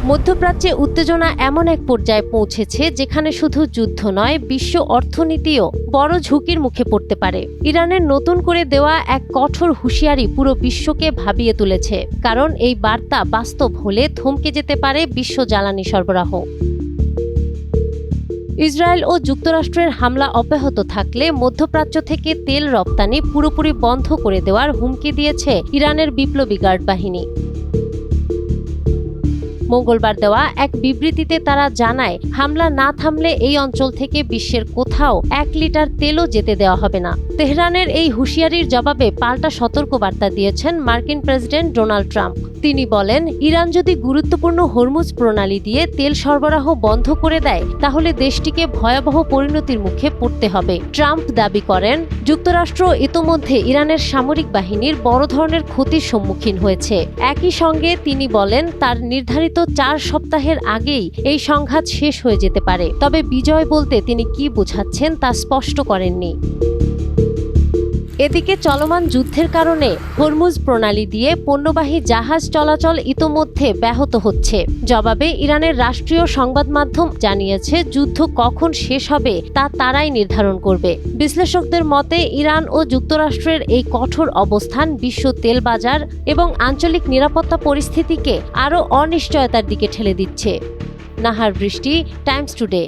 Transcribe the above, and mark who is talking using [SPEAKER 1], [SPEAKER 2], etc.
[SPEAKER 1] মধ্যপ্রাচ্যে উত্তেজনা এমন এক পর্যায়ে পৌঁছেছে যেখানে শুধু যুদ্ধ নয়, বিশ্ব অর্থনীতিও বড় ঝুঁকির মুখে পড়তে পারে। ইরানের নতুন করে দেওয়া এক কঠোর হুঁশিয়ারি পুরো বিশ্বকে ভাবিয়ে তুলেছে, কারণ এই বার্তা বাস্তব হলে থমকে যেতে পারে বিশ্ব জ্বালানি সরবরাহ। ইসরায়েল ও যুক্তরাষ্ট্রের হামলা অব্যাহত থাকলে মধ্যপ্রাচ্য থেকে তেল রপ্তানি পুরোপুরি বন্ধ করে দেওয়ার হুমকি দিয়েছে ইরানের বিপ্লবী গার্ড বাহিনী। মঙ্গলবার দেওয়া এক বিবৃতিতে তারা জানায়, হামলা না থামলে এই অঞ্চল থেকে বিশ্বের কোথাও 1 লিটার তেলও যেতে দেওয়া হবে না। তেহরানের এই হুঁশিয়ারির জবাবে পাল্টা সতর্কবার্তা দিয়েছেন মার্কিন প্রেসিডেন্ট ডোনাল্ড ট্রাম্প। তিনি বলেন, ইরান যদি গুরুত্বপূর্ণ হরমুজ প্রণালী দিয়ে তেল সরবরাহ বন্ধ করে দেয় তাহলে দেশটিকে ভয়াবহ পরিণতির মুখে পড়তে হবে। ট্রাম্প দাবি করেন, যুক্তরাষ্ট্র ইতোমধ্যে ইরানের সামরিক বাহিনীর বড় ধরনের ক্ষতির সম্মুখীন হয়েছে। একই সঙ্গে তিনি বলেন, তার নির্ধারিত 4 সপ্তাহের আগেই এই সংঘাত শেষ হয়ে যেতে পারে। তবে বিজয় বলতে তিনি কি বোঝাচ্ছেন তা স্পষ্ট করেননি। এদিকে চলমান যুদ্ধের কারণে হরমুজ প্রণালী দিয়ে পণ্যবাহী জাহাজ চলাচল ইতোমধ্যে ব্যাহত হচ্ছে। জবাবে ইরানের রাষ্ট্রীয় সংবাদ মাধ্যম জানিয়েছে, যুদ্ধ কখন শেষ হবে তা তারাই নির্ধারণ করবে। বিশ্লেষকদের মতে, ইরান ও যুক্তরাষ্ট্রের এই কঠোর অবস্থান বিশ্ব তেল বাজার এবং আঞ্চলিক নিরাপত্তা পরিস্থিতিকে আরও অনিশ্চয়তার দিকে ঠেলে দিচ্ছে। নাহার বৃষ্টি, টাইমস টুডে।